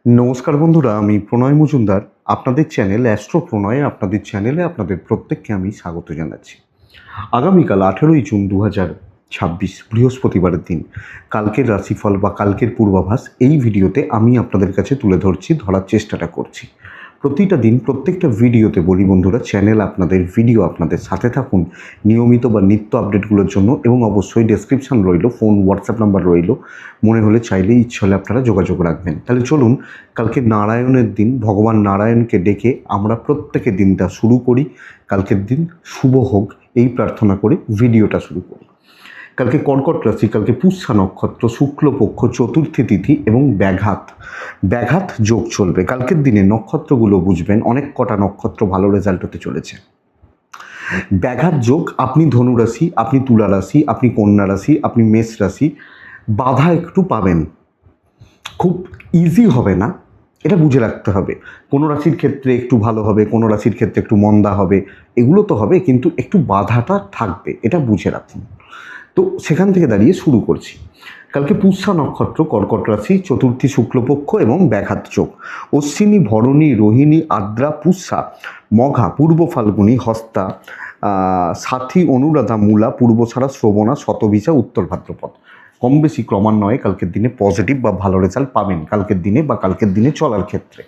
নমস্কার বন্ধুরা, আমি প্রণয় মজুমদার। আপনাদের চ্যানেল অ্যাস্ট্রো প্রণয়ে আপনাদের চ্যানেলে আপনাদের প্রত্যেককে আমি স্বাগত জানাচ্ছি। আগামীকাল 18ই জুন 2026 বৃহস্পতিবারের দিন কালকের রাশিফল বা কালকের পূর্বাভাস এই ভিডিওতে আমি আপনাদের কাছে তুলে ধরার চেষ্টাটা করছি। প্রতিটা দিন প্রত্যেকটা ভিডিওতে বলি বন্ধুরা, চ্যানেল আপনাদের, ভিডিও আপনাদের, সাথে থাকুন নিয়মিত বা নিত্য আপডেটগুলোর জন্য। এবং অবশ্যই ডেসক্রিপশান রইল, ফোন হোয়াটসঅ্যাপ নাম্বার রইল, মনে হলে চাইলে ইচ্ছে হলে আপনারা যোগাযোগ রাখবেন। তাহলে চলুন, কালকে নারায়ণের দিন, ভগবান নারায়ণকে ডেকে আমরা প্রত্যেকের দিনটা শুরু করি। কালকের দিন শুভ হোক এই প্রার্থনা করে ভিডিওটা শুরু করি। কালকে কর্কট রাশি, কালকে পুষ্যা নক্ষত্র, শুক্লপক্ষ, চতুর্থী তিথি এবং ব্যাঘাত যোগ চলবে। কালকের দিনে নক্ষত্রগুলো বুঝবেন, অনেক কটা নক্ষত্র ভালো রেজাল্ট হতে চলেছে। ব্যাঘাত যোগ, আপনি ধনুরাশি, আপনি তুলা রাশি, আপনি কন্যা রাশি, আপনি মেষ রাশি, বাধা একটু পাবেন। খুব ইজি হবে না, এটা বুঝে রাখতে হবে। কোনো রাশির ক্ষেত্রে একটু ভালো হবে, কোনো রাশির ক্ষেত্রে একটু মন্দা হবে, এগুলো তো হবে, কিন্তু একটু বাধাটা থাকবে, এটা বুঝে রাখুন। তো সেখান থেকে দাঁড়িয়ে শুরু করছি। কালকে পুষ্যা নক্ষত্র, কর্কট রাশি, চতুর্থী শুক্লপক্ষ এবং ব্যাঘাত যোগ। অশ্বিনী, ভরণী, রোহিণী, আদ্রা, পুষ্যা, মঘা, পূর্ব ফাল্গুনী, হস্তা, সাথী, অনুরাধা, মূলা, পূর্বছাড়া, শ্রবণা, শতভিষা, উত্তর ভাদ্রপদ। কম বেশি ক্রমান্বয়ে কালকের দিনে পজিটিভ বা ভালো রেজাল্ট পাবেন কালকের দিনে বা কালকের দিনে চলার ক্ষেত্রে।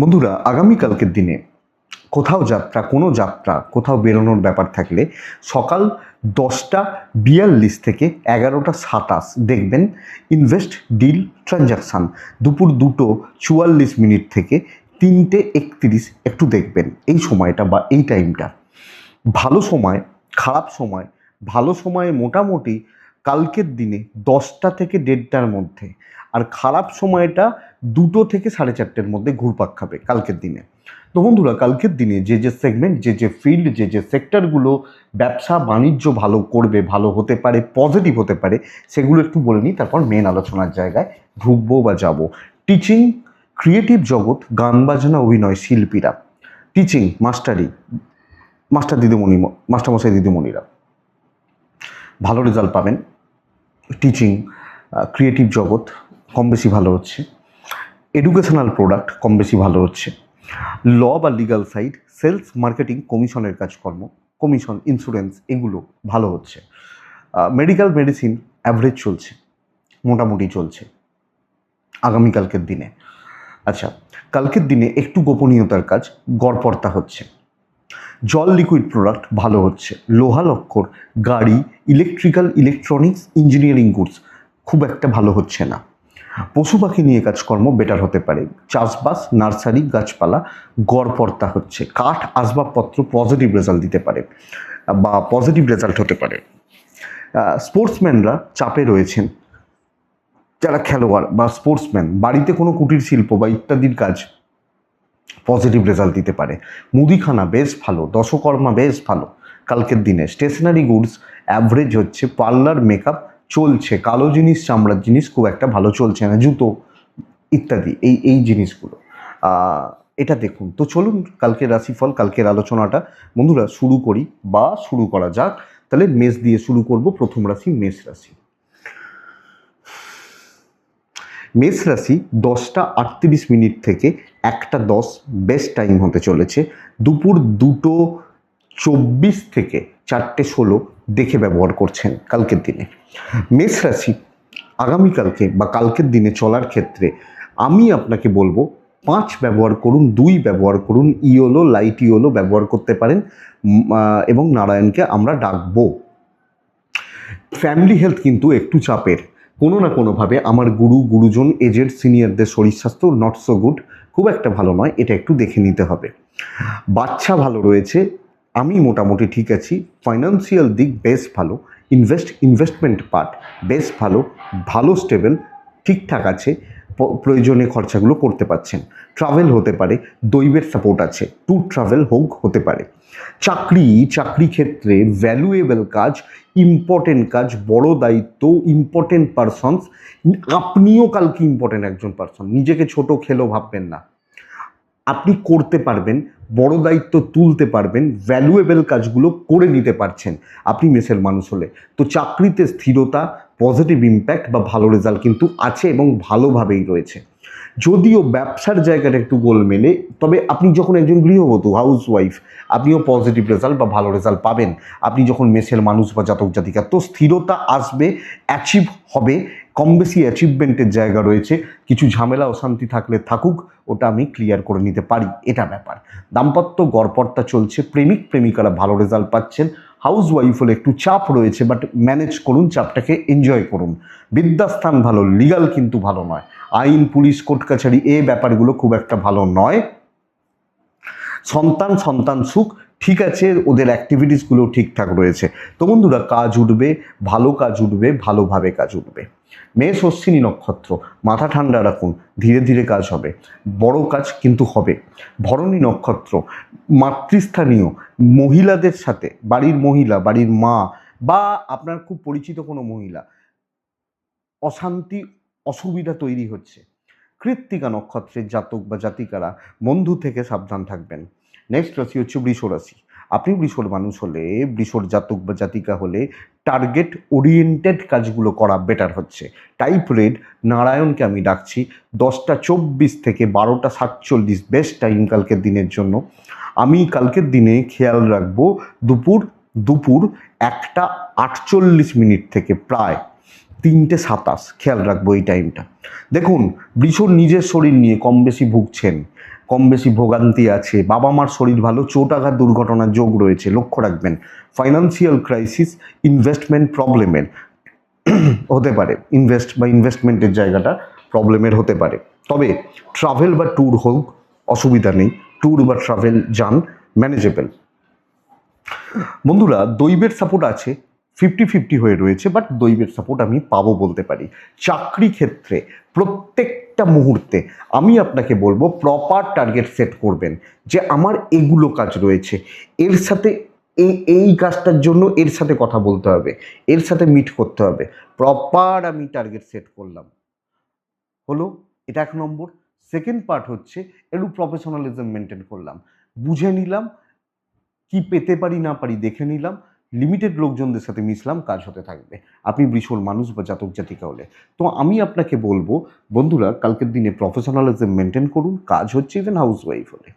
বন্ধুরা, আগামী কালকের দিনে কোনো যাত্রা কোথাও বেরোনোর ব্যাপার থাকলে সকাল 10টা 42 থেকে 11টা 27 দেখবেন ইনভেস্ট ডিল ট্রানজাকশান। দুপুর 2টো 44 থেকে 3টে 31 একটু দেখবেন এই সময়টা বা এই টাইমটা। ভালো সময়, খারাপ সময়, ভালো সময়ে মোটামুটি কালকের দিনে 10টা থেকে 1:30টার মধ্যে, আর খারাপ সময়টা 2টো থেকে 4:30টার মধ্যে ঘুরপাক খাবে কালকের দিনে। তো বন্ধুরা, কালকের দিনে যে সেগমেন্ট, যে ফিল্ড, যে সেক্টরগুলো ব্যবসা বাণিজ্য ভালো করবে, ভালো হতে পারে, পজিটিভ হতে পারে, সেগুলো একটু বলে নিই, তারপর মেন আলোচনার জায়গায় ঢুকবো বা যাব। টিচিং, ক্রিয়েটিভ জগৎ, গান বাজনা, অভিনয়, শিল্পীরা, টিচিং, মাস্টারমশাই দিদিমণিরা ভালো রেজাল্ট পাবেন। টিচিং, ক্রিয়েটিভ জগৎ কম বেশি ভালো হচ্ছে। এডুকেশনাল প্রোডাক্ট কম বেশি ভালো হচ্ছে। ল বা লিগাল সাইড, সেলস, মার্কেটিং, কমিশনের কাজকর্ম, কমিশন, ইন্স্যুরেন্স, এগুলো ভালো হচ্ছে। মেডিকেল, মেডিসিন অ্যাভারেজ চলছে, মোটামুটি চলছে আগামীকালকের দিনে। আচ্ছা, কালকের দিনে একটু গোপনীয়তার কাজ গড়পড়তা হচ্ছে। জল, লিকুইড প্রোডাক্ট ভালো হচ্ছে। লোহা লক্কর, গাড়ি, ইলেকট্রিক্যাল, ইলেকট্রনিক্স, ইঞ্জিনিয়ারিং গুডস খুব একটা ভালো হচ্ছে না। পশু পাখি নিয়ে কাজকর্ম বেটার হতে পারে। চাষবাস, নার্সারি, গাছপালা গড়পড়তা হচ্ছে। কাঠ, আসবাবপত্র পজিটিভ রেজাল্ট দিতে পারে বা পজিটিভ রেজাল্ট হতে পারে। স্পোর্টসম্যানরা চাপে রয়েছেন, যারা খেলোয়াড় বা স্পোর্টসম্যান, বাড়িতে কোনো কুটির শিল্প বা ইত্যাদির কাজ পজিটিভ রেজাল্ট দিতে পারে। মুদিখানা বেশ ভালো, দশকর্মা বেশ ভালো কালকের দিনে। স্টেশনারি গুডস অ্যাভারেজ হচ্ছে। পার্লার, মেকআপ চলছে। কালো জিনিস, চামড়ার জিনিস খুব একটা ভালো চলছে না, জুতো ইত্যাদি এই জিনিসগুলো এটা দেখুন। তো চলুন কালকের রাশিফল, কালকের আলোচনাটা বন্ধুরা শুরু করা যাক। তাহলে মেষ দিয়ে শুরু করব। প্রথম রাশি মেষ রাশি। মেষ রাশি 10টা 38 থেকে 1টা 10 বেস্ট টাইম হতে চলেছে। দুপুর 2টো 24 থেকে 4টে 16 দেখে ব্যবহার করছেন কালকের দিনে। মেষ রাশি আগামীকালকে বা কালকের দিনে চলার ক্ষেত্রে আমি আপনাকে বলবো 5 ব্যবহার করুন, 2 ব্যবহার করুন, ইয়োলো, লাইট ইয়োলো ব্যবহার করতে পারেন এবং নারায়ণকে আমরা ডাকবো। ফ্যামিলি হেলথ কিন্তু একটু চাপের, কোনো না কোনোভাবে আমার গুরুজন, এজেড সিনিয়রদের শরীর স্বাস্থ্য নট সো গুড, খুব একটা ভালো নয়, এটা একটু দেখে নিতে হবে। বাচ্চা ভালো রয়েছে, আমি মোটামুটি ঠিক আছি। ফাইন্যান্সিয়াল দিক বেশ ভালো। ইনভেস্টমেন্ট পার্ট বেশ ভালো স্টেবল, ঠিকঠাক আছে। প্রয়োজনে খরচাগুলো করতে পারছেন। ট্রাভেল হতে পারে, দৈবের সাপোর্ট আছে, ট্যুর ট্রাভেল হতে পারে। চাকরি ক্ষেত্রে ভ্যালুয়েবল কাজ, ইম্পর্টেন্ট কাজ, বড় দায়িত্ব, ইম্পর্টেন্ট পারসনস। আপনিও কালকে ইম্পর্টেন্ট একজন পারসন, নিজেকে ছোট খেলো ভাববেন না। আপনি করতে পারবেন, বড় দায়িত্ব তুলতে পারবেন, ভ্যালুয়েবল কাজগুলো করে নিতে পারছেন আপনি মেষের মানুষ হলে। তো চাকরিতে স্থিরতা, পজিটিভ ইম্প্যাক্ট বা ভালো রেজাল্ট কিন্তু আছে এবং ভালোভাবেই রয়েছে। যদিও ব্যবসার জায়গাটা একটু গোলমেলে, তবে আপনি যখন একজন গৃহবধূ হাউস ওয়াইফ, আপনিও পজিটিভ রেজাল্ট বা ভালো রেজাল্ট পাবেন। আপনি যখন মেসের মানুষ বা জাতক জাতিকা, তো স্থিরতা আসবে, অ্যাচিভ হবে, কম বেশি অ্যাচিভমেন্টের জায়গা রয়েছে। কিছু ঝামেলা অশান্তি থাকলে থাকুক, ওটা আমি ক্লিয়ার করে নিতে পারি, এটা ব্যাপার। দাম্পত্য গড়পড়তা চলছে, প্রেমিক প্রেমিকারা ভালো রেজাল্ট পাচ্ছেন। হাউস ওয়াইফ হলে একটু চাপ রয়েছে, বাট ম্যানেজ করুন, চাপটাকে এনজয় করুন। বিদ্যাস্থান ভালো, লিগাল কিন্তু ভালো নয়। আইন, পুলিশ, কোর্ট কাছারি এই ব্যাপারগুলো খুব একটা ভালো নয়। সন্তান সুখ ঠিক আছে, ওদের অ্যাক্টিভিটিসগুলো ঠিকঠাক রয়েছে। তো বন্ধুরা, কাজ উঠবে, ভালো কাজ উঠবে, ভালোভাবে কাজ উঠবে। মেষ অশ্বিনী নক্ষত্র, মাথা ঠান্ডা রাখুন, ধীরে ধীরে কাজ হবে, বড় কাজ কিন্তু হবে। ভরণী নক্ষত্র, মাতৃস্থানীয় মহিলাদের সাথে, বাড়ির মহিলা, বাড়ির মা বা আপনার খুব পরিচিত কোনো মহিলা, অশান্তি অসুবিধা তৈরি হচ্ছে। কৃত্তিকা নক্ষত্রের জাতক বা জাতিকারা বন্ধু থেকে সাবধান থাকবেন। নেক্সট রাশি হচ্ছে বৃষ রাশি। আপনি বৃষর মানুষ হলে, বৃষর জাতক বা জাতিকা হলে টার্গেট ওরিয়েন্টেড কাজগুলো করা বেটার হচ্ছে। টাইপ রেড নারায়ণকে আমি ডাকছি, 10:24 থেকে 12:47 বেস্ট টাইম কালকের দিনের জন্য। আমি কালকের দিনে খেয়াল রাখবো দুপুর 1:48 থেকে প্রায় 3:27, খেয়াল রাখবো এই টাইমটা। দেখুন, বৃষর নিজের শরীর নিয়ে কম বেশি ভুগছেন, কম বেশি ভোগান্তি আছে, বাবা মার শরীর ভালো, চোট আঘাত দুর্ঘটনার যোগ রয়েছে, লক্ষ্য রাখবেন। ফাইন্যান্সিয়াল ক্রাইসিস, ইনভেস্টমেন্ট প্রবলেমের হতে পারে, ইনভেস্টমেন্টের জায়গাটা প্রবলেমের হতে পারে। তবে ট্রাভেল বা ট্যুর হোক, অসুবিধা নেই, ট্যুর বা ট্রাভেল যান, ম্যানেজেবল। বন্ধুরা, দৈবের সাপোর্ট আছে, 50-50 হয়ে রয়েছে, বাট দৈবের সাপোর্ট আমি পাবো বলতে পারি। চাকরি ক্ষেত্রে প্রত্যেকটা মুহূর্তে আমি আপনাকে বলবো প্রপার টার্গেট সেট করবেন, যে আমার এগুলো কাজ রয়েছে, এর সাথে এই কাজটার জন্য এর সাথে কথা বলতে হবে, এর সাথে মিট করতে হবে। প্রপার আমি টার্গেট সেট করলাম, হলো, এটা 1 নম্বর। সেকেন্ড পার্ট হচ্ছে একটু প্রফেশনালিজম মেনটেন করলাম, বুঝে নিলাম কি পেতে পারি না পারি, দেখে নিলাম, লিমিটেড লোকজনদের সাথে মিশলাম, কাজ হতে থাকবে। আপনি বৃষর মানুষ বা জাতক জাতিকা হলে, তো আমি আপনাকে বলবো বন্ধুরা, কালকের দিনে প্রফেশনালিজম মেনটেন করুন, কাজ হচ্ছে। ইভেন হাউস ওয়াইফ হলে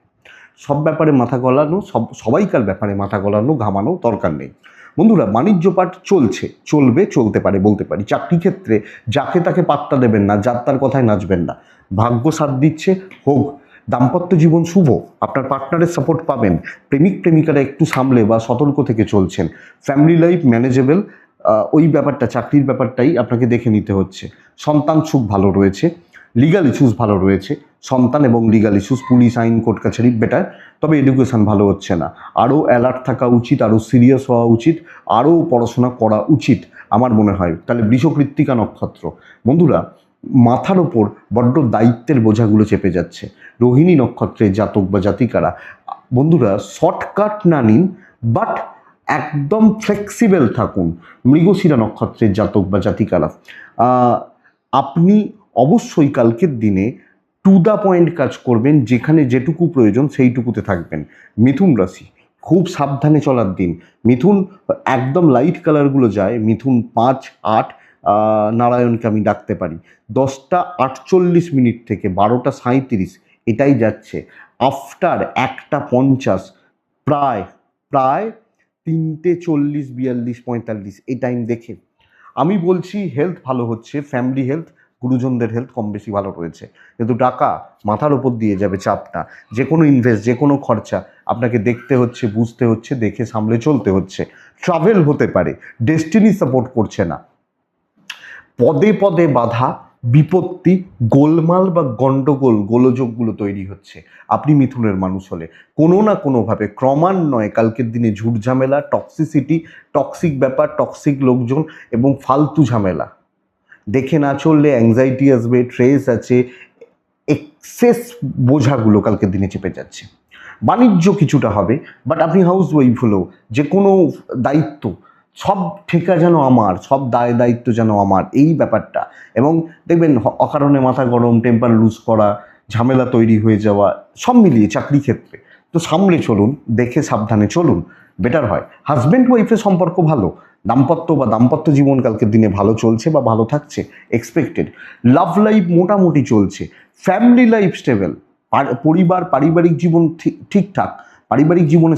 সব ব্যাপারে মাথা গলানো, সবাইকার ব্যাপারে মাথা গলানো, ঘামানো দরকার নেই। বন্ধুরা, বাণিজ্য পাঠ চলছে, চলবে, চলতে পারে বলতে পারি। চাকরি ক্ষেত্রে যাকে তাকে পাত্তা দেবেন না, যার তার কথায় নাচবেন না, ভাগ্য সাথ দিচ্ছে, হোক। দাম্পত্য জীবন শুভ, আপনার পার্টনারের সাপোর্ট পাবেন। প্রেমিক প্রেমিকারা একটু সামলে বা সতর্ক থেকে চলছেন। ফ্যামিলি লাইফ ম্যানেজেবল, ওই ব্যাপারটা, চাকরির ব্যাপারটাই আপনাকে দেখে নিতে হচ্ছে। সন্তান সুখ ভালো রয়েছে, লিগাল ইস্যুস ভালো রয়েছে, সন্তান এবং লিগাল ইস্যুস, পুলিশ, আইন, কোর্ট কাছারি বেটার। তবে এডুকেশন ভালো হচ্ছে না, আরও অ্যালার্ট থাকা উচিত, আরও সিরিয়াস হওয়া উচিত, আরও পড়াশোনা করা উচিত আমার মনে হয়। তাহলে বৃষ কৃত্তিকা নক্ষত্র, বন্ধুরা, মাথার ওপর বড্ড দায়িত্বের বোঝাগুলো চেপে যাচ্ছে। রোহিণী নক্ষত্রের জাতক বা জাতিকারা, বন্ধুরা, শর্টকাট না নিন, বাট একদম ফ্লেক্সিবল থাকুন। মৃগশিরা নক্ষত্রের জাতক বা জাতিকারা, আপনি অবশ্যই কালকের দিনে টু দ্য পয়েন্ট কাজ করবেন, যেখানে যেটুকু প্রয়োজন সেইটুকুতে থাকবেন। মিথুন রাশি, খুব সাবধানে চলার দিন। মিথুন একদম লাইট কালারগুলো যায়, মিথুন 5-8, নারায়ণকে আমি ডাকতে পারি। 10:48 থেকে 12:37 এটাই যাচ্ছে। আফটার 1:50 প্রায় 3:40, 42, 45 এই টাইম দেখে আমি বলছি হেলথ ভালো হচ্ছে, ফ্যামিলি হেলথ, গুরুজনদের হেলথ কম বেশি ভালো রয়েছে। কিন্তু টাকা মাথার ওপর দিয়ে যাবে চাপটা, যে কোনো ইনভেস্ট, যে কোনো খরচা আপনাকে দেখতে হচ্ছে, বুঝতে হচ্ছে, দেখে সামলে চলতে হচ্ছে। ট্রাভেল হতে পারে, ডেস্টিনি সাপোর্ট করছে না, পদে পদে বাধা, বিপত্তি, গোলমাল বা গণ্ডগোল, গোলযোগগুলো তৈরি হচ্ছে। আপনি মিথুনের মানুষ হলে কোনো না কোনোভাবে ক্রমান্বয়ে কালকের দিনে ঝুট ঝামেলা, টক্সিসিটি, টক্সিক ব্যাপার, টক্সিক লোকজন এবং ফালতু ঝামেলা দেখে না চললে অ্যাংজাইটি আসবে, স্ট্রেস আছে, এক্সেস বোঝাগুলো কালকের দিনে চেপে যাচ্ছে। বাণিজ্য কিছুটা হবে, বাট আপনি হাউস ওয়াইফ হলেও যে কোনো দায়িত্ব, সব ঠেকা যেন আমার, সব দায় দায়িত্ব যেন আমার, এই ব্যাপারটা। এবং দেখবেন অকারণে মাথা গরম, টেম্পার লুজ করা, ঝামেলা তৈরি হয়ে যাওয়া, সব মিলিয়ে চাকরি ক্ষেত্রে তো সামলে চলুন, দেখে সাবধানে চলুন, বেটার হয়। হাজব্যান্ড ওয়াইফের সম্পর্ক ভালো, দাম্পত্য জীবন কালকের দিনে ভালো চলছে বা ভালো থাকছে, এক্সপেক্টেড। লাভ লাইফ মোটামুটি চলছে। ফ্যামিলি লাইফ স্টেবল, পারিবারিক জীবন ঠিকঠাক, পারিবারিক জীবনে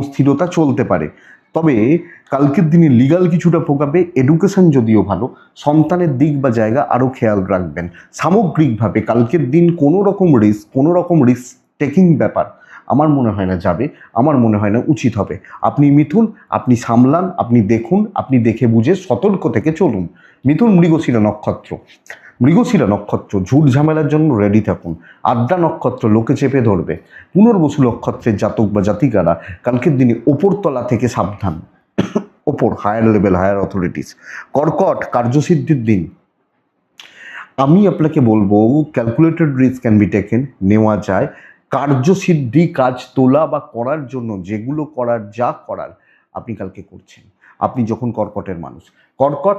স্থিরতা চলতে পারে। তবে কালকের দিনে লিগাল কিছুটা ভোগাবে। এডুকেশন যদিও ভালো, সন্তানের দিক বা জায়গা আরও খেয়াল রাখবেন। সামগ্রিকভাবে কালকের দিন কোনো রকম রিস্ক টেকিং ব্যাপার আমার মনে হয় না যাবে, আমার মনে হয় না উচিত হবে। আপনি মিথুন, আপনি সামলান, আপনি দেখুন, আপনি দেখে বুঝে সতর্ক থেকে চলুন। মিথুন মৃগশিরা নক্ষত্র ঝুট ঝামেলার জন্য রেডি থাকুন। আদ্রা নক্ষত্র লোকে চেপে ধরবে। পুনর্বসু নক্ষত্রের জাতক বা জাতিকারা কালকের দিনে ওপরতলা থেকে সাবধান, হায়ার লেভেল, হায়ার অথরিটিস। কর্কট কার্যসিদ্ধির দিন। আমি আপনাকে বলবো calculated risk can be taken, নেওয়া যায়। কার্যসিদ্ধি, কাজ তোলা বা করার জন্য যেগুলো যা করার আপনি কালকে করছেন। আপনি যখন কর্কটের মানুষ, কর্কট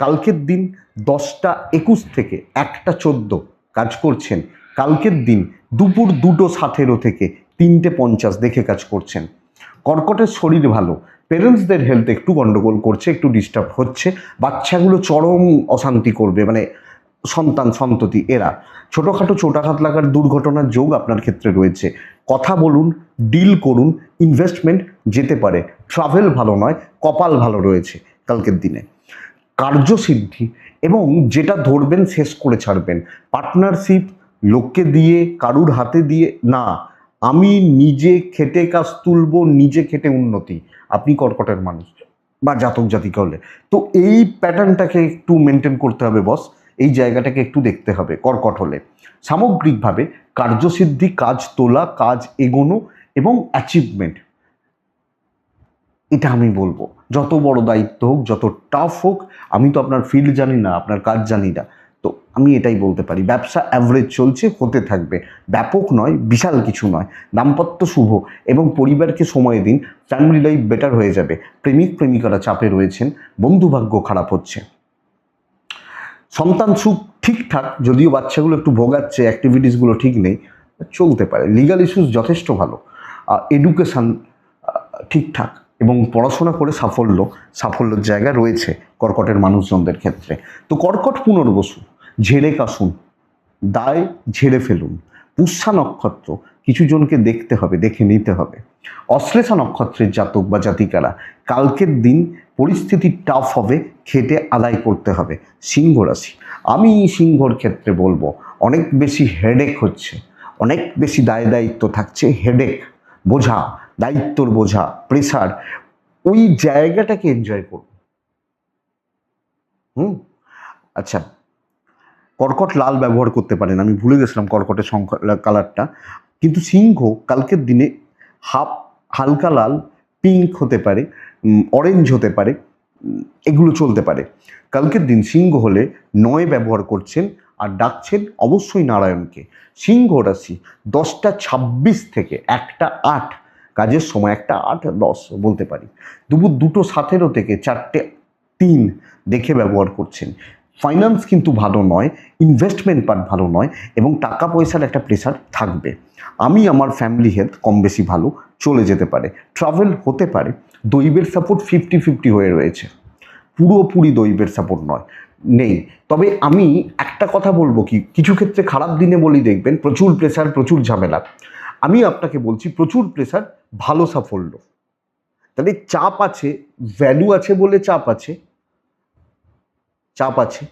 কালকের দিন 10টা 21 থেকে 1টা 14 কাজ করছেন। কালকের দিন দুপুর 2টো 17 থেকে 3টে 50 দেখে কাজ করছেন। কর্কটের শরীর ভালো, পেরেন্টসদের হেলথ একটু গন্ডগোল করছে, একটু ডিস্টার্ব হচ্ছে। বাচ্চাগুলো চরম অশান্তি করবে, মানে সন্ততি এরা ছোটোখাটো চোটাঘাত লাগার দুর্ঘটনার যোগ আপনার ক্ষেত্রে রয়েছে। কথা বলুন, ডিল করুন, ইনভেস্টমেন্ট যেতে পারে। ট্রাভেল ভালো নয়, কপাল ভালো রয়েছে কালকের দিনে। কার্যসিদ্ধি এবং যেটা ধরবেন শেষ করে ছাড়বেন। পার্টনারশিপ লোককে দিয়ে, কারুর হাতে দিয়ে না, আমি নিজে খেটে কাজ তুলবো, নিজে খেটে উন্নতি। আপনি কর্কটের মানুষ বা জাতক জাতিকা হলে তো এই প্যাটার্নটাকে একটু মেনটেন করতে হবে বস, এই জায়গাটাকে একটু দেখতে হবে কর্কট হলে। সামগ্রিকভাবে কার্যসিদ্ধি, কাজ তোলা, কাজ এগোনো এবং অ্যাচিভমেন্ট, এটা আমি বলবো। যত বড় দায়িত্ব হোক, যত টাফ হোক, আমি তো আপনার ফিল্ড জানি না, আপনার কাজ জানি না, তো আমি এটাই বলতে পারি ব্যবসা অ্যাভারেজ চলছে, হতে থাকবে। ব্যাপক নয়, বিশাল কিছু নয়। দাম্পত্য শুভ এবং পরিবারকে সময় দিন, ফ্যামিলি লাইফ বেটার হয়ে যাবে। প্রেমিকারা চাপে রয়েছেন, বন্ধুভাগ্য খারাপ হচ্ছে। সন্তান সুখ ঠিকঠাক, যদিও বাচ্চাগুলো একটু ভোগাচ্ছে, অ্যাক্টিভিটিসগুলো ঠিক নেই, চলতে পারে। লিগাল ইস্যুস যথেষ্ট ভালো। এডুকেশান ঠিকঠাক এবং পড়াশোনা করে সাফল্যের জায়গা রয়েছে কর্কটের মানুষজনদের ক্ষেত্রে। তো কর্কট পুনর্বসু, ঝেড়ে কাশুন, দায় ঝেড়ে ফেলুন। পুষ্যা নক্ষত্র কিছু জনকে দেখে নিতে হবে। অশ্লেষা নক্ষত্রের জাতক বা জাতিকারা কালকের দিন পরিস্থিতি টাফ হবে, খেটে আদায় করতে হবে। সিংহ রাশি, আমি সিংহর ক্ষেত্রে বলবো অনেক বেশি হেডেক হচ্ছে, অনেক বেশি দায়িত্ব থাকছে, হেডেক, বোঝা, দায়িত্বর বোঝা, প্রেসার, ওই জায়গাটাকে এনজয় করুন। আচ্ছা, কর্কট লাল ব্যবহার করতে পারেন, আমি ভুলে গেছিলাম কর্কটের কালারটা। কিন্তু সিংহ কালকের দিনে হালকা লাল, পিঙ্ক হতে পারে, অরেঞ্জ হতে পারে, এগুলো চলতে পারে। কালকের দিন সিংহ হলে 9 ব্যবহার করছেন আর ডাকছেন অবশ্যই নারায়ণকে। সিংহ রাশি 10টা 26 থেকে 1টা 8 কাজের সময়, 1টা 8-10 বলতে পারি। দুপুর 2টো 17 থেকে 4টে 3 দেখে ব্যবহার করছেন। ফাইন্যান্স কিন্তু ভালো নয়, ইনভেস্টমেন্ট পার্ট ভালো নয় এবং টাকা পয়সার একটা প্রেশার থাকবে। আমার ফ্যামিলি হেলথ কম বেশি ভালো, চলে যেতে পারে। ট্রাভেল হতে পারে। দৈবের সাপোর্ট 50-50 হয়ে রয়েছে, পুরোপুরি দৈবের সাপোর্ট নেই। তবে আমি একটা কথা বলবো, কিছু ক্ষেত্রে খারাপ দিনে বলি দেখবেন প্রচুর প্রেশার, প্রচুর ঝামেলা। আমি আপনাকে বলছি প্রচুর প্রেশার, ভালো সাফল্য। তাহলে চাপ আছে, ভ্যালু আছে বলে চাপ আছে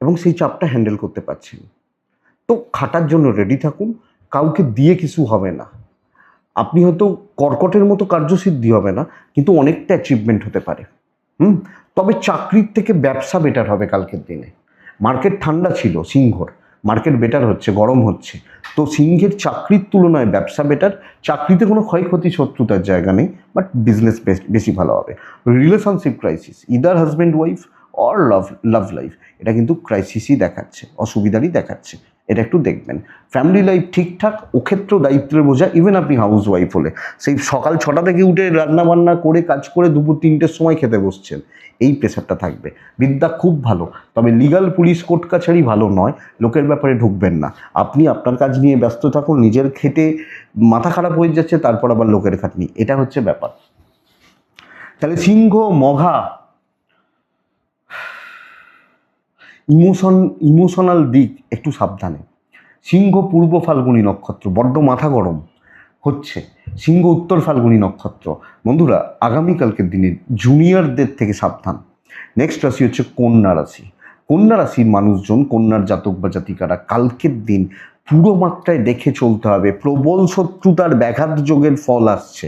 এবং সেই চাপটা হ্যান্ডেল করতে পারছেন। তো খাটার জন্য রেডি থাকুন, কাউকে দিয়ে কিছু হবে না। আপনি হয়তো কর্কটের মতো কার্যসিদ্ধি হবে না, কিন্তু অনেকটা অ্যাচিভমেন্ট হতে পারে। তবে চাকরির থেকে ব্যবসা বেটার হবে কালকের দিনে। মার্কেট ঠান্ডা ছিল, সিংহর মার্কেট বেটার হচ্ছে, গরম হচ্ছে। তো সিংহের চাকরির তুলনায় ব্যবসা বেটার। চাকরিতে কোনো ক্ষয়ক্ষতি, শত্রুতার জায়গা নেই, বাট বিজনেস বেশি ভালো হবে। Relationship crisis, either husband wife or love life, এটা কিন্তু ক্রাইসিসই দেখাচ্ছে, অসুবিধারই দেখাচ্ছে, এটা একটু দেখবেন। ফ্যামিলি লাইফ ঠিকঠাক, ও ক্ষেত্রেও দায়িত্বের বোঝা। ইভেন আপনি হাউস ওয়াইফ হলে সেই সকাল 6টা থেকে উঠে রান্নাবান্না করে কাজ করে দুপুর 3টের সময় খেতে বসছেন, এই প্রেশারটা থাকবে। বিদ্যা খুব ভালো, তবে লিগাল, পুলিশ, কোর্ট কাছারি ভালো নয়। লোকের ব্যাপারে ঢুকবেন না। আপনি আপনার কাজ নিয়ে ব্যস্ত থাকুন, নিজের খেটে মাথা খারাপ হয়ে যাচ্ছে, তারপর আবার লোকের খাটনি, এটা হচ্ছে ব্যাপার। তাহলে সিংহ মঘা, ইমোশনাল দিক একটু সাবধানে। সিংহ পূর্ব ফাল্গুনী নক্ষত্র, বড্ড মাথা গরম হচ্ছে। সিংহ উত্তর ফাল্গুনী নক্ষত্র, বন্ধুরা আগামীকালকের দিনে জুনিয়রদের থেকে সাবধান। নেক্সট রাশি হচ্ছে কন্যা রাশি। কন্যা রাশির মানুষজন, কন্যার জাতক বা জাতিকারা কালকের দিন পুরো মাত্রায় দেখে চলতে হবে। প্রবল শত্রুতার ব্যাঘাত যোগের ফল আসছে।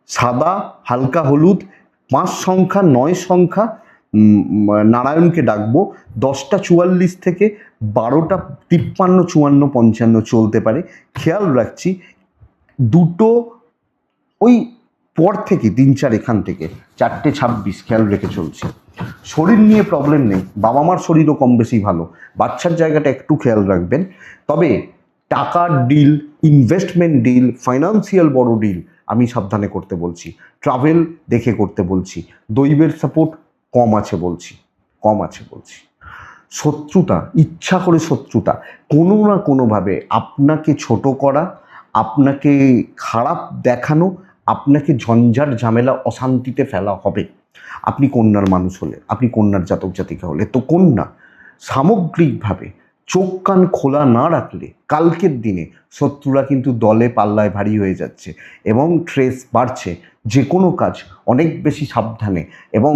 সাদা, হালকা হলুদ, 5 সংখ্যা 9 সংখ্যা নারায়ণকে ডাকবো। 10:44 থেকে 12:53, 54, 55 চলতে পারে। খেয়াল রাখছি দুটো ওই পর থেকে 3-4 এখান থেকে 4:26 খেয়াল রেখে চলছে। শরীর নিয়ে প্রবলেম নেই, বাবা মার শরীরও কম বেশি ভালো, বাচ্চার জায়গাটা একটু খেয়াল রাখবেন। তবে টাকার ডিল, ইনভেস্টমেন্ট ডিল, ফাইন্যান্সিয়াল বড় ডিল আমি সাবধানে করতে বলছি। ট্রাভেল দেখে করতে বলছি। দৈবের সাপোর্ট কম আছে বলছি। শত্রুতা, ইচ্ছা করে শত্রুতা, কোনো না কোনোভাবে আপনাকে ছোট করা, আপনাকে খারাপ দেখানো, আপনাকে ঝঞ্ঝাট ঝামেলা অশান্তিতে ফেলা হবে। আপনি কন্যার মানুষ হলে, আপনি কন্যার জাতক জাতিকা হলে, তো কন্যা সামগ্রিকভাবে চোখ কান খোলা না রাখলে কালকের দিনে শত্রুরা কিন্তু দলে পাল্লায় ভারী হয়ে যাচ্ছে এবং ট্রেস বাড়ছে। যে কোনো কাজ অনেক বেশি সাবধানে এবং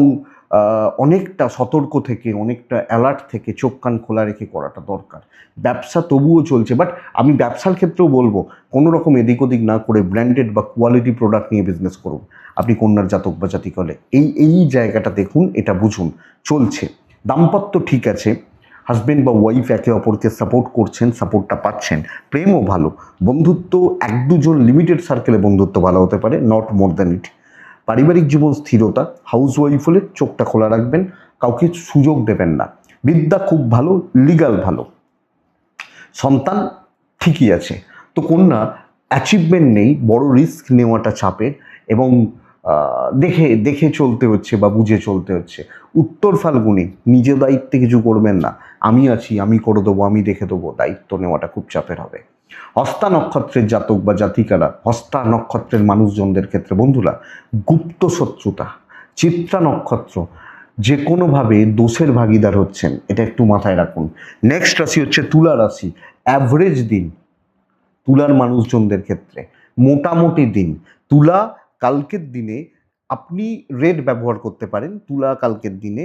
অনেকটা সতর্ক থেকে, অনেকটা অ্যালার্ট থেকে চোখ কান খোলা রেখে করাটা দরকার। ব্যবসা তবুও চলছে, বাট আমি ব্যবসার ক্ষেত্রেও বলবো কোনো রকম এদিক ওদিক না করে ব্র্যান্ডেড বা কোয়ালিটি প্রোডাক্ট নিয়ে বিজনেস করুন। আপনি কন্যার জাতক বা জাতিক হলে এই জায়গাটা দেখুন, এটা বুঝুন চলছে। দাম্পত্য ঠিক আছে, হাজব্যান্ড বা ওয়াইফ একে অপরকে সাপোর্ট করছেন, সাপোর্টটা পাচ্ছেন। প্রেমও ভালো, বন্ধুত্ব 1-2 জন লিমিটেড সার্কেলে বন্ধুত্ব ভালো হতে পারে, নট মোর দ্যান ইট। পারিবারিক জীবন স্থিরতা, হাউস ওয়াইফ হলে চোখটা খোলা রাখবেন, কাউকে সুযোগ দেবেন না। বিদ্যা খুব ভালো, লিগাল ভালো, সন্তান ঠিকই আছে। তো কন্যা অ্যাচিভমেন্ট নেই, বড় রিস্ক নেওয়াটা চাপের এবং দেখে চলতে হচ্ছে বা বুঝে চলতে হচ্ছে। উত্তর ফাল্গুনি, নিজে দায়িত্বে কিছু করবেন না, আমি আছি, আমি করে দেবো, আমি দেখে দেবো, দায়িত্ব নেওয়াটা খুব চাপের হবে। হস্তা নক্ষত্রের জাতক বা জাতিকারা, হস্তা নক্ষত্রের মানুষজনদের ক্ষেত্রে বন্ধুরা গুপ্ত শত্রুতা। চিত্রা নক্ষত্র যে কোনোভাবে দোষের ভাগিদার হচ্ছেন, এটা একটু মাথায় রাখুন। নেক্সট রাশি হচ্ছে তুলা রাশি। অ্যাভারেজ দিন তুলার মানুষজনদের ক্ষেত্রে, মোটামুটি দিন। তুলা কালকের দিনে আপনি রেড ব্যবহার করতে পারেন, তুলা কালকের দিনে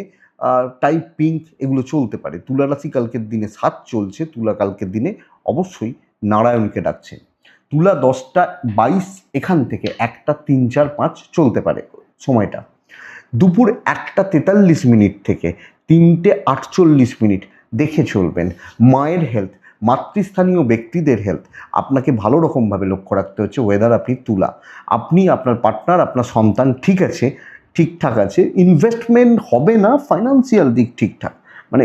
টাইপ পিঙ্ক এগুলো চলতে পারে। তুলা রাশি কালকের দিনে 7 চলছে, তুলা কালকের দিনে অবশ্যই নারায়ণকে ডাকছেন। তুলা 10:22 এখান থেকে 1:03, 4, 5 চলতে পারে সময়টা। দুপুর 1:43 থেকে 3:48 দেখে চলবেন। মায়ের হেলথ, মাতৃস্থানীয় ব্যক্তিদের হেলথ আপনাকে ভালো রকমভাবে লক্ষ্য রাখতে হচ্ছে। ওয়েদার আপনি তুলা, আপনি, আপনার পার্টনার, আপনার সন্তান ঠিক আছে, ঠিকঠাক আছে। ইনভেস্টমেন্ট হবে না, ফাইন্যান্সিয়াল দিক ঠিকঠাক, মানে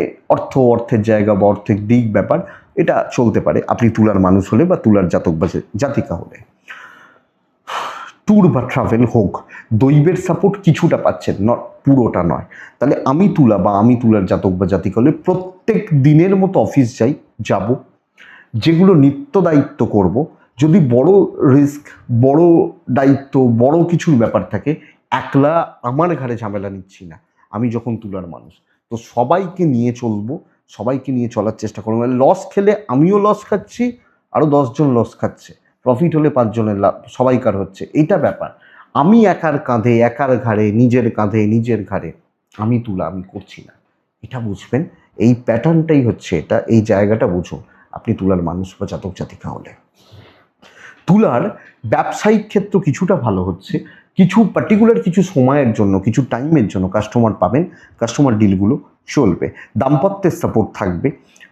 অর্থের জায়গা বা অর্থের দিক ব্যাপার এটা চলতে পারে আপনি তুলার মানুষ হলে বা তুলার জাতক বা জাতিকা হলে। ট্যুর বা ট্রাভেল হোক, দৈবের সাপোর্ট কিছুটা পাচ্ছেন, পুরোটা নয়। তাহলে আমি তুলার জাতক বা জাতিকা হলে প্রত্যেক দিনের মতো অফিস যাব, যেগুলো নিত্য দায়িত্ব করব। যদি বড় রিস্ক, বড় দায়িত্ব, বড় কিছুর ব্যাপার থাকে, একলা আমার ঘাড়ে ঝামেলা নিচ্ছি না। আমি যখন তুলার মানুষ, তো সবাইকে নিয়ে চলবো, সবাইকে নিয়ে চলার চেষ্টা করবো। লস খেলে আমিও লস খাচ্ছি, আরও 10 জন লস খাচ্ছে, প্রফিট হলে 5 জনের লাভ, সবাইকার হচ্ছে, এইটা ব্যাপার। আমি একার কাঁধে, একার ঘাড়ে, নিজের কাঁধে, নিজের ঘাড়ে আমি তুলা, আমি করছি না, এটা বুঝবেন। এই প্যাটার্নটাই হচ্ছে এটা, এই জায়গাটা বুঝুন আপনি তুলার মানুষ বা জাতক জাতিকা হলে। তুলার ব্যবসায়িক ক্ষেত্র কিছুটা ভালো হচ্ছে, কিছু পার্টিকুলার কিছু সময়ের জন্য, কিছু টাইমের জন্য কাস্টমার পাবেন, কাস্টমার ডিলগুলো চলবে। দাম্পত্যের সাপোর্ট থাকবে,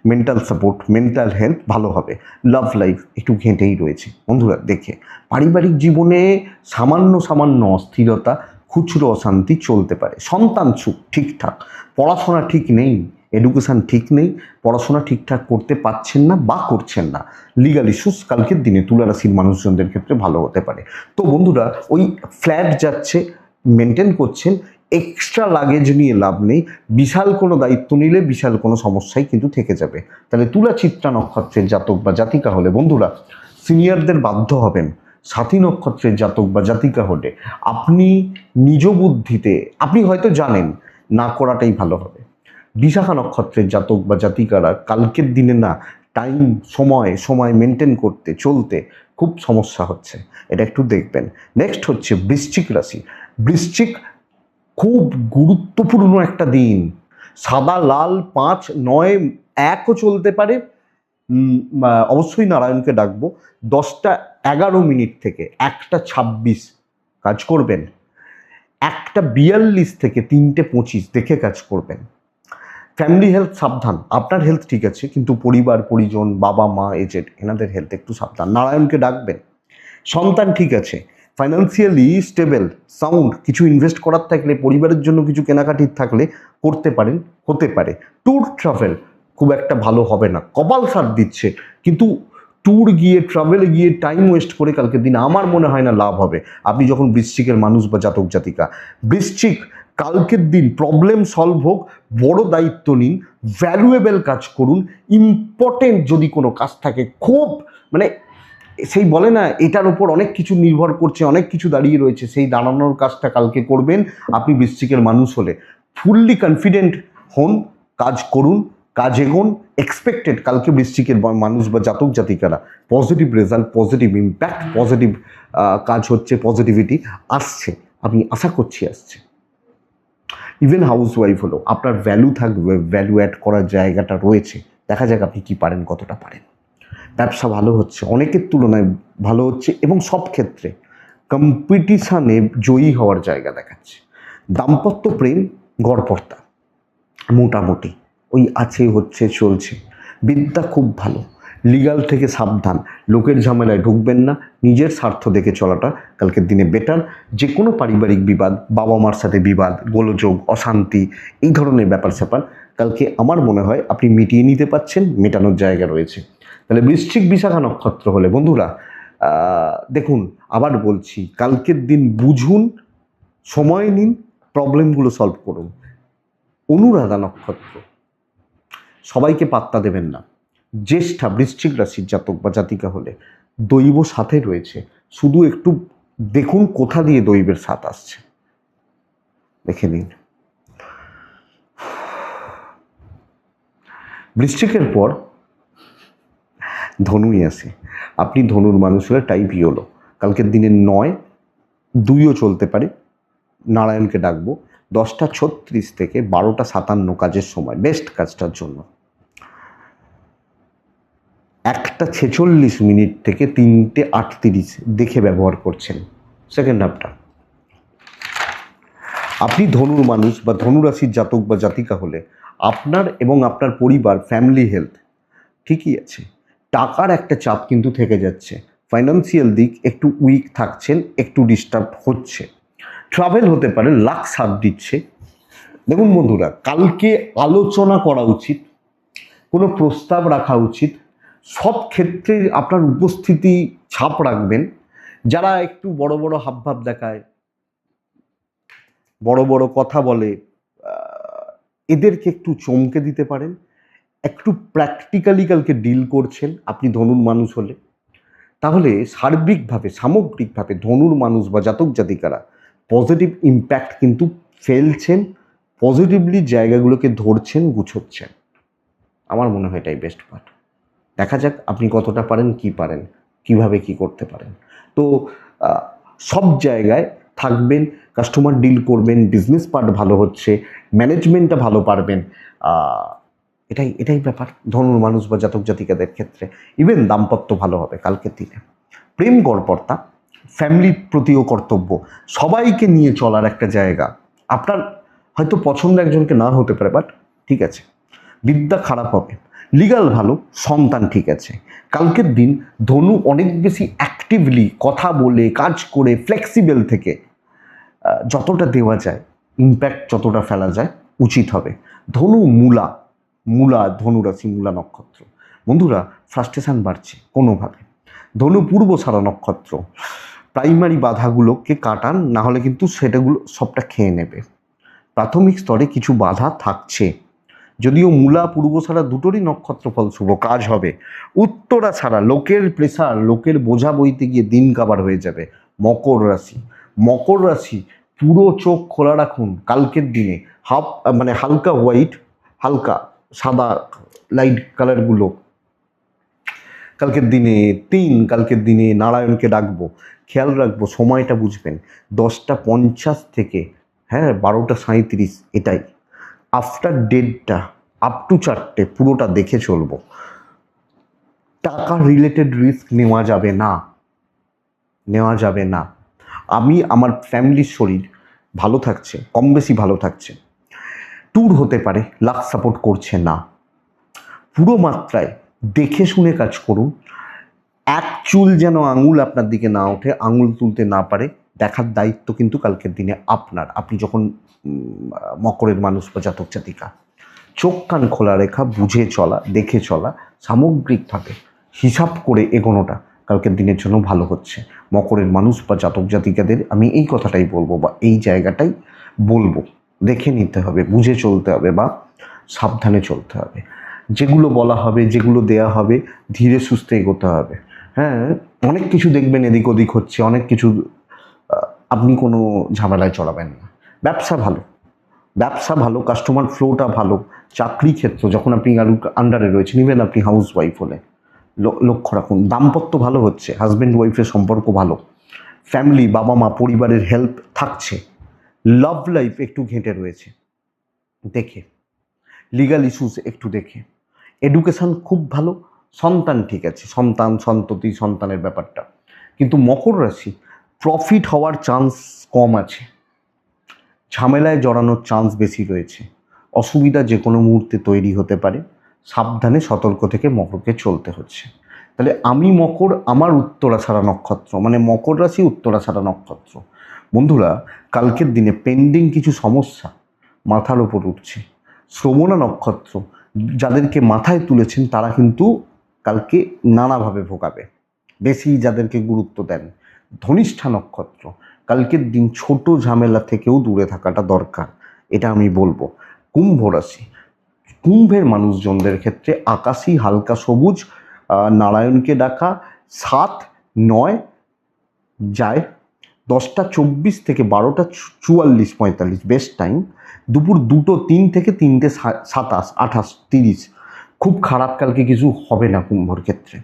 মেন্টাল সাপোর্ট, মেন্টাল হেলথ ভালো হবে। লাভ লাইফ একটু ঘেঁটেই রয়েছে বন্ধুরা। দেখে পারিবারিক জীবনে সামান্য অস্থিরতা, খুচরো অশান্তি চলতে পারে। সন্তান সুখ ঠিকঠাক, পড়াশোনা ঠিক নেই, এডুকেশান ঠিক নেই, পড়াশোনা ঠিকঠাক করতে পারছেন না বা করছেন না। লিগাল ইস্যুস কালকের দিনে তুলা রাশির মানুষজনদের ক্ষেত্রে ভালো হতে পারে। তো বন্ধুরা ওই ফ্ল্যাট যাচ্ছে, মেনটেন করছেন, এক্সট্রা লাগেজ নিয়ে লাভ নেই। বিশাল কোনো দায়িত্ব নিলে বিশাল কোনো সমস্যাই কিন্তু থেকে যাবে। তাহলে তুলা চিত্রা নক্ষত্রের জাতক বা জাতিকা হলে বন্ধুরা সিনিয়রদের বাধ্য হবেন, সাথী নক্ষত্রের জাতক বা জাতিকা হলে আপনি নিজ বুদ্ধিতে, আপনি হয়তো জানেন না করাটাই ভালো হবে। বিশাখা নক্ষত্রের জাতক বা জাতিকারা কালকের দিনে না টাইম সময় মেনটেন করতে চলতে খুব সমস্যা হচ্ছে, এটা একটু দেখবেন। নেক্সট হচ্ছে বৃশ্চিক রাশি। বৃশ্চিক খুব গুরুত্বপূর্ণ একটা দিন। সাদা লাল 5, 9, 1ও চলতে পারে। অবশ্যই নারায়ণকে ডাকবো। 10:11 থেকে 1:26 কাজ করবেন। 1:42 থেকে 3:25 দেখে কাজ করবেন। ফ্যামিলি হেলথ সাবধান, আপনার হেলথ ঠিক আছে কিন্তু পরিবার পরিজন, বাবা মা, এজেড, এনাদের হেলথ একটু সাবধান। নারায়ণকে ডাকবেন। সন্তান ঠিক আছে, ফাইন্যান্সিয়ালি স্টেবল, সাউন্ড, কিছু ইনভেস্ট করার থাকলে, পরিবারের জন্য কিছু কেনাকাটির থাকলে করতে পারেন, হতে পারে। ট্যুর ট্রাভেল খুব একটা ভালো হবে না, কপাল সাথ দিচ্ছে, কিন্তু ট্যুর গিয়ে ট্রাভেলে গিয়ে টাইম ওয়েস্ট করে কালকের দিন আমার মনে হয় না লাভ হবে। আপনি যখন বৃশ্চিকের মানুষ বা জাতক জাতিকা, বৃশ্চিক কালকের দিন প্রবলেম সলভ হোক, বড় দায়িত্ব নিন, ভ্যালুয়েবল কাজ করুন, ইম্পর্টেন্ট যদি কোনো কাজ থাকে, খুব মানে সেই বলে না এটার উপর অনেক কিছু নির্ভর করছে, অনেক কিছু দাঁড়িয়ে রয়েছে, সেই দাঁড়ানোর কাজটা কালকে করবেন। আপনি বৃশ্চিকের মানুষ হলে ফুললি কনফিডেন্ট হন, কাজ করুন, কাজ এগোন। এক্সপেক্টেড কালকে বৃশ্চিকের মানুষ বা জাতক জাতিকারা positive result, positive impact, positive কাজ হচ্ছে, পজিটিভিটি আসছে, আমি আশা করছি আসছে। ইভেন হাউস ওয়াইফ হলো আপনার ভ্যালু থাকবে, ভ্যালু অ্যাড করার জায়গাটা রয়েছে। দেখা যাক আপনি কি পারেন, কতটা পারেন। ব্যবসা ভালো হচ্ছে, অনেকের তুলনায় ভালো হচ্ছে এবং সব ক্ষেত্রে কম্পিটিশানে জয়ী হওয়ার জায়গা দেখাচ্ছে। দাম্পত্য প্রেম গড়পড়তা মোটামুটি ওই আছে, হচ্ছে, চলছে। বিদ্যা খুব ভালো, লিগাল থেকে সাবধান, লোকের ঝামেলায় ঢুকবেন না, নিজের স্বার্থ দেখে চলাটা কালকের দিনে বেটার। যে কোনো পারিবারিক বিবাদ, বাবা মার সাথে বিবাদ, গোলযোগ, অশান্তি, এই ধরনের ব্যাপার স্যাপার কালকে আমার মনে হয় আপনি মিটিয়ে নিতে পারছেন, মেটানোর জায়গা রয়েছে। তাহলে বৃশ্চিক বিশাখা নক্ষত্র হলে বন্ধুরা দেখুন, আবার বলছি, কালকের দিন বুঝুন, সময় নিন, প্রবলেমগুলো সলভ করুন। অনুরাধা নক্ষত্র, সবাইকে পাত্তা দেবেন না। জ্যেষ্ঠা বৃশ্চিক রাশির জাতক বা জাতিকা হলে দৈব সাথে রয়েছে, শুধু একটু দেখুন কোথা দিয়ে দৈবের সাথ আসছে, দেখে নিন। বৃশ্চিকের পর ধনুই আসে। আপনি ধনুর মানুষ হলে টাইপ ইয়োলো, কালকের দিনে 9, 2ও চলতে পারে। নারায়ণকে ডাকবো। 10:36 থেকে 12:57 কাজের সময়, বেস্ট কাজটার জন্য। 1:46 থেকে 3:38 দেখে ব্যবহার করছেন সেকেন্ড হাফটা। আপনি ধনুর মানুষ বা ধনুরাশির জাতক বা জাতিকা হলে আপনার এবং আপনার পরিবার, ফ্যামিলি হেলথ ঠিকই আছে। টাকার একটা চাপ কিন্তু থেকে যাচ্ছে, ফাইন্যান্সিয়াল দিক একটু উইক থাকছেন, একটু ডিস্টার্ব হচ্ছে। ট্রাভেল হতে পারে, লাক সাথ দিচ্ছে। দেখুন বন্ধুরা, কালকে আলোচনা করা উচিত, কোনো প্রস্তাব রাখা উচিত, সব ক্ষেত্রে আপনার উপস্থিতি ছাপ রাখবেন। যারা একটু বড় বড় হাবভাব দেখায়, বড় বড় কথা বলে, এদেরকে একটু চমকে দিতে পারেন। একটু প্র্যাকটিক্যালি কালকে ডিল করছেন আপনি ধনুর মানুষ হলে, তাহলে সার্বিকভাবে সামগ্রিকভাবে ধনুর মানুষ বা জাতক জাতিকারা পজিটিভ ইম্প্যাক্ট কিন্তু ফেলছেন, পজিটিভলি জায়গাগুলোকে ধরছেন, গুছোচ্ছেন। আমার মনে হয় এটাই বেস্ট পার্ট। দেখা যাক আপনি কতটা পারেন, কি পারেন, কিভাবে কি করতে পারেন। তো সব জায়গায় থাকবেন, কাস্টমার ডিল করবেন, বিজনেস পার্ট ভালো হচ্ছে, ম্যানেজমেন্টটা ভালো পারবেন। এটাই ব্যাপার ধনুর মানুষ বা জাতক জাতিকাদের ক্ষেত্রে। ইভেন দাম্পত্য ভালো হবে কালকের দিনে। প্রেম গড়পড়তা, ফ্যামিলির প্রতিও কর্তব্য, সবাইকে নিয়ে চলার একটা জায়গা। আপনার হয়তো পছন্দ একজনকে না হতে পারে, বাট ঠিক আছে। বিদ্যা খারাপ হবে, লিগাল ভালো, সন্তান ঠিক আছে। কালকের দিন ধনু অনেক বেশি অ্যাক্টিভলি কথা বলে, কাজ করে, ফ্লেক্সিবল থেকে যতটা দেওয়া যায়, ইম্প্যাক্ট যতটা ফেলা যায় উচিত হবে। ধনু মূলা ধনুরাশি, মূলা নক্ষত্র বন্ধুরা, ফ্রাস্ট্রেশন বাড়ছে কোনোভাবে। ধনু পূর্বসারা নক্ষত্র, প্রাইমারি বাধাগুলোকে কাটান, না হলে কিন্তু সেটাগুলো সবটা খেয়ে নেবে। প্রাথমিক স্তরে কিছু বাধা থাকছে, যদিও মূলা পূর্বছাড়া দুটোরই নক্ষত্র ফল শুভ, কাজ হবে। উত্তরা ছাড়া লোকের প্রেসার, লোকের বোঝা বইতে গিয়ে দিন কাবার হয়ে যাবে। মকর রাশি, মকর রাশি পুরো চোখ খোলা রাখুন কালকের দিনে। মানে হালকা হোয়াইট, হালকা সাদা লাইট কালারগুলো কালকের দিনে কালকের দিনে নারায়ণকে ডাকবো, খেয়াল রাখবো সময়টা বুঝবেন 10টা 50 থেকে 12টা 37, এটাই আফটার 1:30 আপ টু 4টে পুরোটা দেখে চলবো। টাকা রিলেটেড রিস্ক নেওয়া যাবে না। আমি আমার ফ্যামিলির শরীর ভালো থাকছে, কম বেশি ভালো থাকছে, ট্যুর হতে পারে, লাক সাপোর্ট করছে না, পুরো মাত্রায় দেখে শুনে কাজ করুন। এক চুল যেন আঙুল আপনার দিকে না ওঠে, আঙুল তুলতে না পারে, দেখার দায়িত্ব কিন্তু কালকের দিনে আপনার। আপনি যখন মকরের মানুষ বা জাতক জাতিকা, চোখ কান খোলা রেখা, বুঝে চলা, দেখে চলা, সামগ্রিকভাবে হিসাব করে এগোনোটা কালকের দিনের জন্য ভালো হচ্ছে। মকরের মানুষ বা জাতক জাতিকাদের আমি এই কথাটাই বলবো, বা এই জায়গাটাই বলবো, দেখে নিতে হবে, বুঝে চলতে হবে, বা সাবধানে চলতে হবে। যেগুলো বলা হবে, যেগুলো দেয়া হবে, ধীরে সুস্থে এগোতে হবে। অনেক কিছু দেখবেন এদিক ওদিক হচ্ছে, অনেক কিছু, আপনি কোনো ঝামেলায় চড়াবেন না। ব্যবসা ভালো, কাস্টমার ফ্লোটা ভালো। চাকরি ক্ষেত্র যখন আপনি আন্ডারে রয়েছেন, ইভেন আপনি হাউস ওয়াইফ হলে লক্ষ্য রাখুন। দাম্পত্য ভালো হচ্ছে, হাজব্যান্ড ওয়াইফের সম্পর্ক ভালো, ফ্যামিলি, বাবা মা, পরিবারের হেল্প থাকছে। লাভ লাইফ একটু ঘেঁটে রয়েছে, দেখে। লিগাল ইস্যুস একটু দেখে। এডুকেশান খুব ভালো, সন্তান ঠিক আছে, সন্ততি, সন্তানের ব্যাপারটা। কিন্তু মকর রাশি প্রফিট হওয়ার চান্স কম আছে, ঝামেলায় জড়ানোর চান্স বেশি রয়েছে, অসুবিধা যে কোনো মুহূর্তে তৈরি হতে পারে। সাবধানে সতর্ক থেকে মকরকে চলতে হচ্ছে। তাহলে আমি মকর, আমার উত্তরাছাড়া নক্ষত্র, মানে মকর রাশি উত্তরাছাড়া নক্ষত্র। বন্ধুরা, কালকের দিনে পেন্ডিং কিছু সমস্যা মাথার ওপর উঠছে। শ্রবণা নক্ষত্র যাদেরকে মাথায় তুলেছেন তারা কিন্তু কালকে নানাভাবে ভোগাবে, বেশি যাদেরকে গুরুত্ব দেন। ধনিষ্ঠা নক্ষত্র, কালকের দিন ছোট ঝামেলা থেকেও দূরে থাকাটা দরকার, এটা আমি বলবো। কুম্ভ রাশি, কুম্ভের মানুষজনদের ক্ষেত্রে আকাশী হালকা সবুজ, নারায়ণকে ডাকা, 7-9 যায়, 10টা 24 থেকে 12টা 44-45 বেস্ট টাইম। দুপুর 2টো 3 থেকে 3টে 27-28-30 খুব খারাপ কালকে কিছু হবে না কুম্ভর ক্ষেত্রে।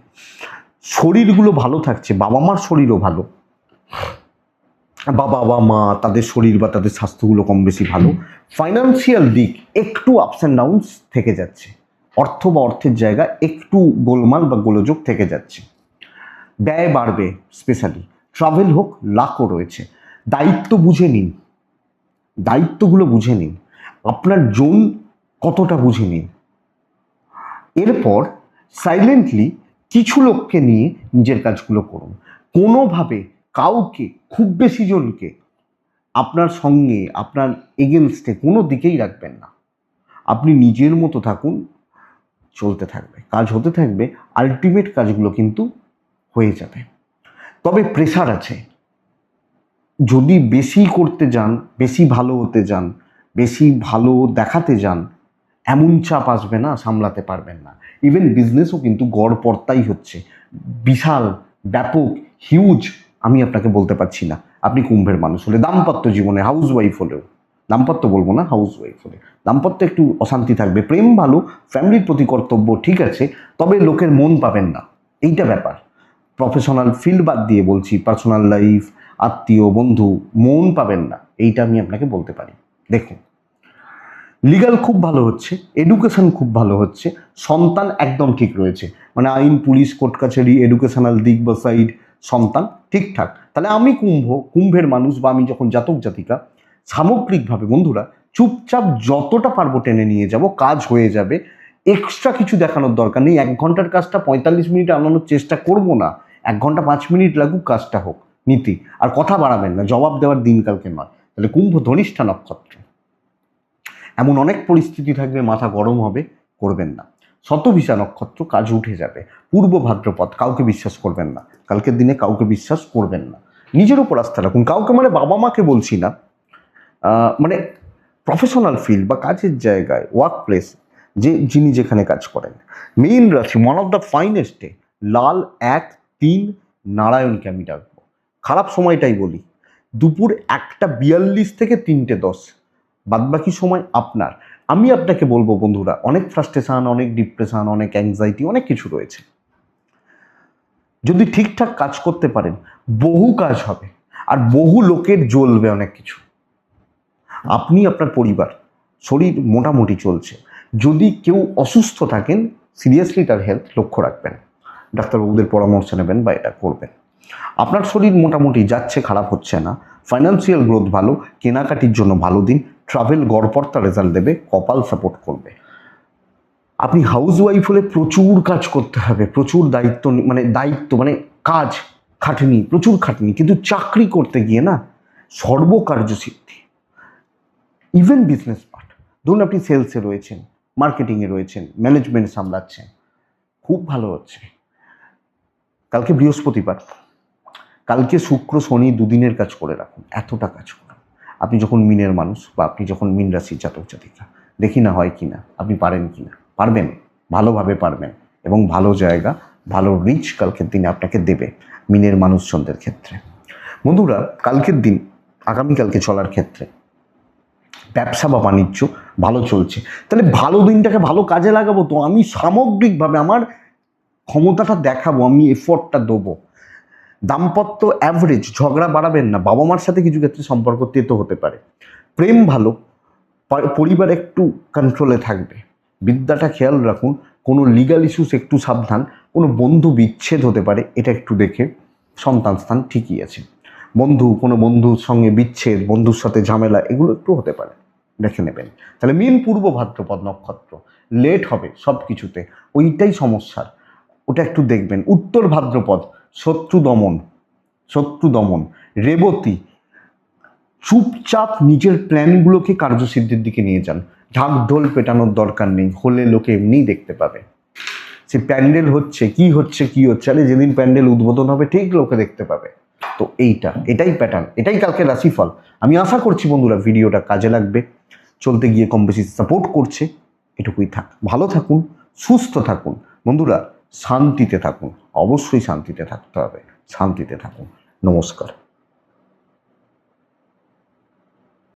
শরীরগুলো ভালো থাকছে, বাবা মার শরীরও ভালো, বাবা মা তাদের শরীর বা তাদের স্বাস্থ্যগুলো কম বেশি ভালো। ফাইন্যান্সিয়াল দিক একটু আপস অ্যান্ড ডাউনস থেকে যাচ্ছে, অর্থ বা অর্থের জায়গা একটু গোলমাল বা গোলযোগ থেকে যাচ্ছে। ব্যয় বাড়বে, স্পেশালি ট্রাভেল হোক, লাকও রয়েছে। দায়িত্বগুলো বুঝে নিন, আপনার জোন কতটা বুঝে নিন। এরপর সাইলেন্টলি কিছু লোককে নিয়ে নিজের কাজগুলো করুন। কোনোভাবে কাউকে, খুব বেশি জনকে আপনার সঙ্গে, আপনার এগেনস্টে কোনো দিকেই রাখবেন না। আপনি নিজের মতো থাকুন, চলতে থাকবে, কাজ হতে থাকবে, আলটিমেট কাজগুলো কিন্তু হয়ে যাবে। তবে প্রেশার আছে, যদি বেশি করতে যান, বেশি ভালো হতে যান, বেশি ভালো দেখাতে যান, এমন চাপ আসবে না, সামলাতে পারবেন না। ইভেন বিজনেসও কিন্তু গড়পড়তাই হচ্ছে, বিশাল, ব্যাপক, হিউজ আমি আপনাকে বলতে পারছি না। আপনি কুম্ভের মানুষ হলে, দাম্পত্য জীবনে হাউস ওয়াইফ হলেও, দাম্পত্য বলবো না, হাউস ওয়াইফ হলে দাম্পত্য একটু অশান্তি থাকবে। প্রেম ভালো, ফ্যামিলির প্রতি কর্তব্য ঠিক আছে, তবে লোকের মন পাবেন না, এইটা ব্যাপার। প্রফেশনাল ফিল্ড বাদ দিয়ে বলছি, পার্সোনাল লাইফ, আত্মীয়, বন্ধু, মন পাবেন না, এইটা আমি আপনাকে বলতে পারি। দেখুন, লিগাল খুব ভালো হচ্ছে, এডুকেশন খুব ভালো হচ্ছে, সন্তান একদম ঠিক রয়েছে, মানে আইন, পুলিশ, কোর্ট কাছারি, এডুকেশনাল দিক বা সাইড, সন্তান ঠিকঠাক। তাহলে আমি কুম্ভের মানুষ, বা আমি যখন জাতক জাতিকা, সামগ্রিকভাবে বন্ধুরা চুপচাপ যতটা পারবো টেনে নিয়ে যাব, কাজ হয়ে যাবে। এক্সট্রা কিছু দেখানোর দরকার নেই। 1 ঘন্টার কাজটা 45 মিনিটে আনানোর চেষ্টা করব না, 1 ঘন্টা 5 মিনিট লাগুক, কাজটা হোক, নীতি। আর কথা বাড়াবেন না, জবাব দেওয়ার দিনকালকে নয়। তাহলে কুম্ভ ধনিষ্ঠা নক্ষত্র, এমন অনেক পরিস্থিতি থাকবে, মাথা গরম হবে, করবেন না। শতভিষা নক্ষত্র, কাজ উঠে যাবে। পূর্ব ভাদ্রপদ, কাউকে বিশ্বাস করবেন না, কালকের দিনে কাউকে বিশ্বাস করবেন না, নিজের উপর আস্থা রাখুন। কাউকে মানে বাবা মাকে বলছি না, মানে প্রফেশনাল ফিল্ড বা কাজের জায়গায়, ওয়ার্ক প্লেস, যিনি যেখানে কাজ করেন। মীন রাশি, one of the finest day, লাল 1-3 নারায়ণকে আমি ডাকবো। খারাপ সময়টাই বলি, দুপুর 1:42 থেকে 3:10, বাদবাকি সময় আপনার। আমি আপনাকে বলবো বন্ধুরা, অনেক ফ্রাস্ট্রেশন, অনেক ডিপ্রেশন, অনেক অ্যাংজাইটি, অনেক কিছু রয়েছে। যদি ঠিকঠাক কাজ করতে পারেন, বহু কাজ হবে আর বহু লোকের জ্বলবে অনেক কিছু। আপনি, আপনার পরিবার, শরীর মোটামুটি চলছে। যদি কেউ অসুস্থ থাকেন, সিরিয়াসলি তার হেলথ লক্ষ্য রাখবেন, ডাক্তারবাবুদের পরামর্শ নেবেন বা এটা করবেন। আপনার শরীর মোটামুটি যাচ্ছে, খারাপ হচ্ছে না। ফাইন্যান্সিয়াল গ্রোথ ভালো, কেনাকাটির জন্য ভালো দিন। ট্রাভেল গড়পড়তা রেজাল্ট দেবে, কপাল সাপোর্ট করবে। আপনি হাউস ওয়াইফ হলে প্রচুর কাজ করতে হবে, প্রচুর দায়িত্ব মানে কাজ, খাটনি, প্রচুর খাটনি। কিন্তু চাকরি করতে গিয়ে না সর্বকার্যসিদ্ধি। ইভেন বিজনেস পার্ট, ধরুন আপনি সেলসে রয়েছেন, মার্কেটিংয়ে রয়েছেন, ম্যানেজমেন্ট সামলাচ্ছেন, খুব ভালো হচ্ছে। কালকে বৃহস্পতিবার, কালকে শুক্র শনি দুদিনের কাজ করে রাখুন, এতটা কাজ করুন। আপনি যখন মিনের মানুষ বা আপনি যখন মিন রাশির জাতক জাতিকা, দেখি না হয় কি না, আপনি পারেন কি না, পারবেন, ভালোভাবে পারবেন এবং ভালো জায়গা, ভালো রিচ কালকের দিনে আপনাকে দেবে মিনের মানুষজনদের ক্ষেত্রে। বন্ধুরা, কালকের দিন, আগামীকালকে চলার ক্ষেত্রে ব্যবসা বা বাণিজ্য ভালো চলছে। তাহলে ভালো দিনটাকে ভালো কাজে লাগাবো তো, আমি সামগ্রিকভাবে আমার ক্ষমতাটা দেখাবো, আমি এফোর্টটা দেবো। দাম্পত্য অ্যাভারেজ, ঝগড়া বাড়াবেন না। বাবা মার সাথে কিছু ক্ষেত্রে সম্পর্ক তেতো হতে পারে। প্রেম ভালো, পরিবার একটু কন্ট্রোলে থাকবে। বিদ্যাটা খেয়াল রাখুন, কোনো লিগাল ইস্যুস একটু সাবধান, কোনো বন্ধু বিচ্ছেদ হতে পারে, এটা একটু দেখে। সন্তান স্থান ঠিকই আছে। কোনো বন্ধুর সঙ্গে বিচ্ছেদ, বন্ধুর সাথে ঝামেলা, এগুলো একটু হতে পারে, দেখে নেবেন। তাহলে মীন পূর্ব ভাদ্রপদ নক্ষত্র, লেট হবে সব কিছুতে, ওইটাই সমস্যার, ওটা একটু দেখবেন। উত্তর ভাদ্রপদ, শত্রু দমন। রেবতী, চুপচাপ নিজের প্ল্যানগুলোকে কার্যসিদ্ধির দিকে নিয়ে যান। ঢাক ঢোল পেটানোর দরকার নেই, হলে লোকে এমনিই দেখতে পাবে। সে প্যান্ডেল হচ্ছে কি হচ্ছে, আরে যেদিন প্যান্ডেল উদ্বোধন হবে ঠিক লোকে দেখতে পাবে। তো এটাই প্যাটার্ন, এটাই কালকে রাশিফল। আমি আশা করছি বন্ধুরা ভিডিওটা কাজে লাগবে, চলতে গিয়ে কম বেশি সাপোর্ট করছে। এটুকুই থাক, ভালো থাকুন, সুস্থ থাকুন বন্ধুরা, শান্তিতে থাকুন, অবশ্যই শান্তিতে থাকতে হবে। শান্তিতে থাকুন। নমস্কার।